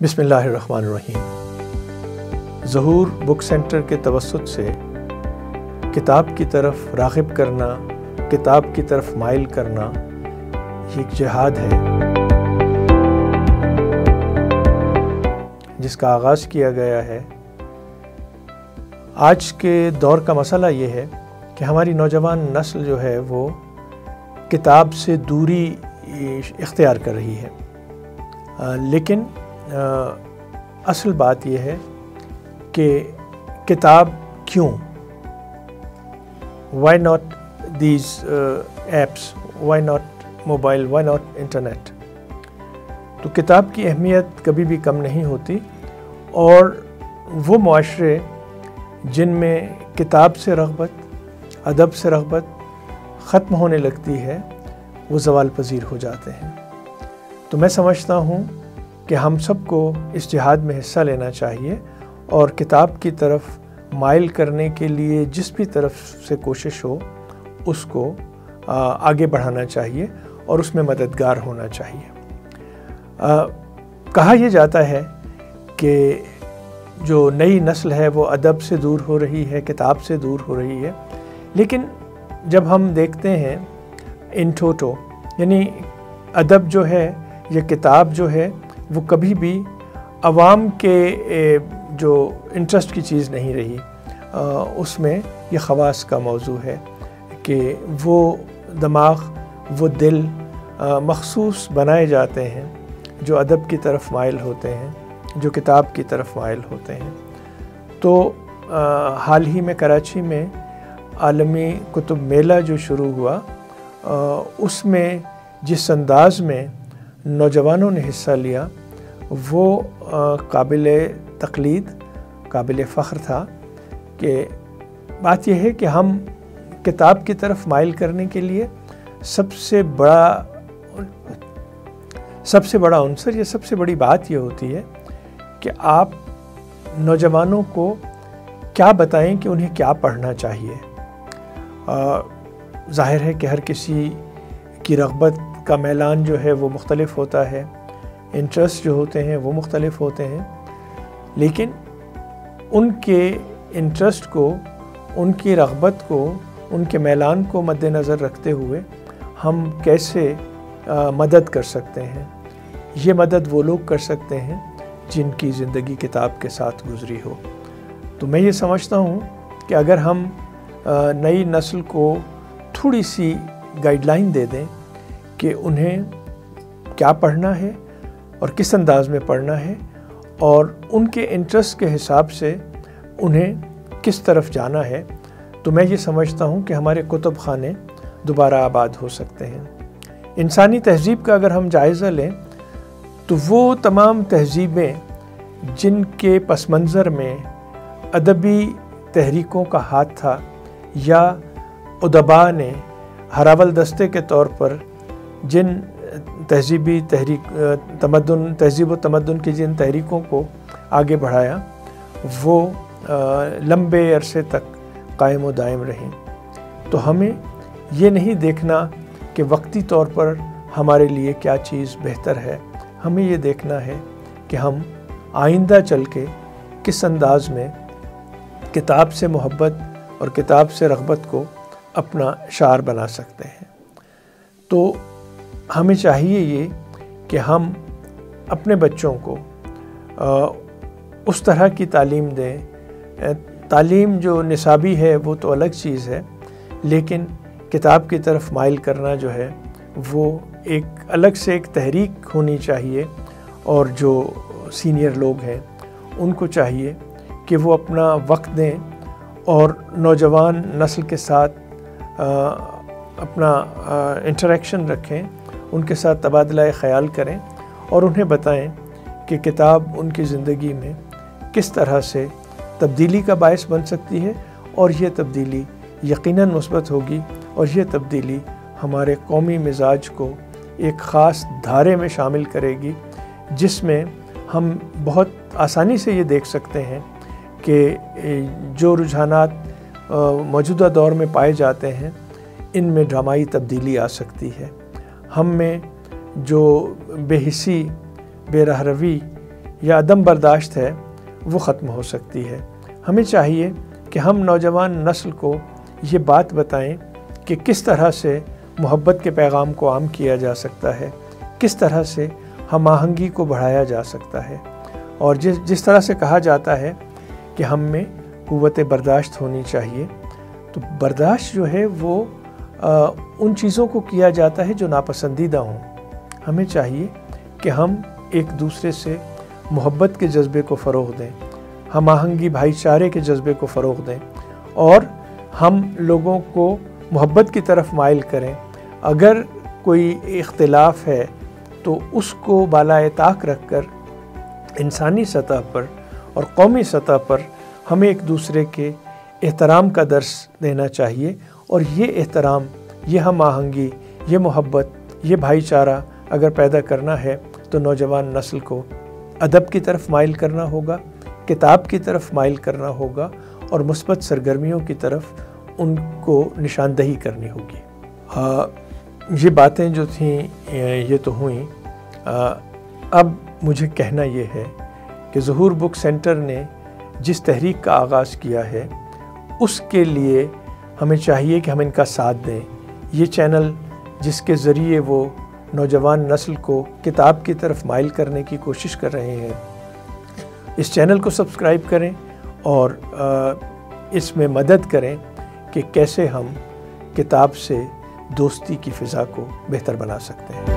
बिस्मिल्लाहिर्रहमानिर्रहीम। ज़हूर book centre के तवस्सुत से किताब की तरफ राग़िब करना, किताब की तरफ माइल करना, ये एक जिहाद है जिसका आगाज़ किया गया है। आज के दौर का मसला ये है कि हमारी नौजवान नस्ल जो है वो किताब से दूरी इख्तियार कर रही है, लेकिन असल बात यह है कि किताब क्यों, why not these apps, why not mobile, why not internet. तो किताब की अहमियत कभी भी कम नहीं होती, और वो मुआशरे जिनमें किताब से रग़बत, अदब से रग़बत ख़त्म होने लगती है, वो ज़वाल पज़ीर हो जाते हैं। तो मैं समझता हूँ कि हम सबको इस जिहाद में हिस्सा लेना चाहिए और किताब की तरफ माइल करने के लिए जिस भी तरफ से कोशिश हो उसको आगे बढ़ाना चाहिए और उसमें मददगार होना चाहिए। कहा यह जाता है कि जो नई नस्ल है वो अदब से दूर हो रही है, किताब से दूर हो रही है, लेकिन जब हम देखते हैं इन टोटो, यानी अदब जो है या किताब जो है वो कभी भी अवाम के जो इंटरेस्ट की चीज़ नहीं रही। उसमें ये ख़वास का मौजू है कि वो दिमाग, वो दिल मखसूस बनाए जाते हैं जो अदब की तरफ माइल होते हैं, जो किताब की तरफ माइल होते हैं। तो हाल ही में कराची में आलमी कुतुब मेला जो शुरू हुआ, उसमें जिस अंदाज़ में नौजवानों ने हिस्सा लिया वो काबिल तक़लीद, काबिल फ़ख्र था। कि बात यह है कि हम किताब की तरफ माइल करने के लिए सबसे बड़ा अंसर या सबसे बड़ी बात यह होती है कि आप नौजवानों को क्या बताएं कि उन्हें क्या पढ़ना चाहिए। ज़ाहिर है कि हर किसी की रग़बत का मैलान जो है वो मुख्तलिफ होता है, इंटरेस्ट जो होते हैं वो मुख्तलिफ होते हैं, लेकिन उनके इंटरेस्ट को, उनकी रग़बत को, उनके मैलान को मद्देनज़र रखते हुए हम कैसे मदद कर सकते हैं। ये मदद वो लोग कर सकते हैं जिनकी ज़िंदगी किताब के साथ गुज़री हो। तो मैं ये समझता हूँ कि अगर हम नई नस्ल को थोड़ी सी गाइडलाइन दे दें कि उन्हें क्या पढ़ना है और किस अंदाज़ में पढ़ना है, और उनके इंटरेस्ट के हिसाब से उन्हें किस तरफ जाना है, तो मैं ये समझता हूँ कि हमारे कुतुब खाने दोबारा आबाद हो सकते हैं। इंसानी तहज़ीब का अगर हम जायज़ा लें तो वो तमाम तहज़ीबें जिनके पस मंज़र में अदबी तहरीकों का हाथ था, या उदबा ने हरावल दस्ते के तौर पर जिन तहज़ीबी तहज़ीब व तमद्दुन की जिन तहरीकों को आगे बढ़ाया, वो लंबे अरसे तक कायम व दायम रहीं। तो हमें ये नहीं देखना कि वक्ती तौर पर हमारे लिए क्या चीज़ बेहतर है, हमें ये देखना है कि हम आइंदा चल के किस अंदाज़ में किताब से मोहब्बत और किताब से रग़बत को अपना शार बना सकते हैं। तो हमें चाहिए ये कि हम अपने बच्चों को उस तरह की तालीम दें। तालीम जो निसाबी है वो तो अलग चीज़ है, लेकिन किताब की तरफ माइल करना जो है वो एक अलग से एक तहरीक होनी चाहिए, और जो सीनियर लोग हैं उनको चाहिए कि वो अपना वक्त दें और नौजवान नस्ल के साथ अपना इंटरेक्शन रखें, उनके साथ तबादला ख़याल करें और उन्हें बताएं कि किताब उनकी ज़िंदगी में किस तरह से तब्दीली का बायस बन सकती है, और ये तब्दीली यकीनन मुस्बत होगी, और ये तब्दीली हमारे कौमी मिजाज को एक ख़ास धारे में शामिल करेगी, जिसमें हम बहुत आसानी से ये देख सकते हैं कि जो रुझानात मौजूदा दौर में पाए जाते हैं इनमें ड्रामाई तब्दीली आ सकती है। हम में जो बेहिसी, बेरहरवी یا عدم برداشت ہے وہ ختم ہو سکتی ہے۔ ہمیں چاہیے کہ ہم نوجوان نسل کو یہ بات بتائیں کہ کس طرح سے محبت کے پیغام کو عام کیا جا سکتا ہے، کس طرح سے ہم آہنگی کو بڑھایا جا سکتا ہے، اور جس طرح سے کہا جاتا ہے کہ ہم میں قوت برداشت ہونی چاہیے، تو برداشت جو ہے وہ ان چیزوں کو کیا جاتا ہے جو ناپسندیدہ ہوں۔ ہمیں چاہیے کہ ہم ایک دوسرے سے محبت کے جذبے کو فروغ دیں، ہم آہنگی بھائی چارے کے جذبے کو فروغ دیں، اور ہم لوگوں کو محبت کی طرف مائل کریں۔ اگر کوئی اختلاف ہے تو اس کو بالائے طاق رکھ کر انسانی سطح پر اور قومی سطح پر ہمیں ایک دوسرے کے احترام کا درس دینا چاہیے، اور یہ احترام، یہ ہم آہنگی، یہ محبت، یہ بھائی چارہ اگر پیدا کرنا ہے تو نوجوان نسل کو ادب کی طرف مائل کرنا ہوگا، کتاب کی طرف مائل کرنا ہوگا، اور مثبت سرگرمیوں کی طرف ان کو نشاندہی کرنی ہوگی۔ یہ باتیں جو تھیں یہ تو ہوئیں، اب مجھے کہنا یہ ہے کہ ظہور بک سینٹر نے جس تحریک کا آغاز کیا ہے اس کے لیے ہمیں چاہیے کہ ہم ان کا ساتھ دیں۔ یہ چینل جس کے ذریعے وہ نوجوان نسل کو کتاب کی طرف مائل کرنے کی کوشش کر رہے ہیں، اس چینل کو سبسکرائب کریں اور اس میں مدد کریں کہ کیسے ہم کتاب سے دوستی کی فضا کو بہتر بنا سکتے ہیں۔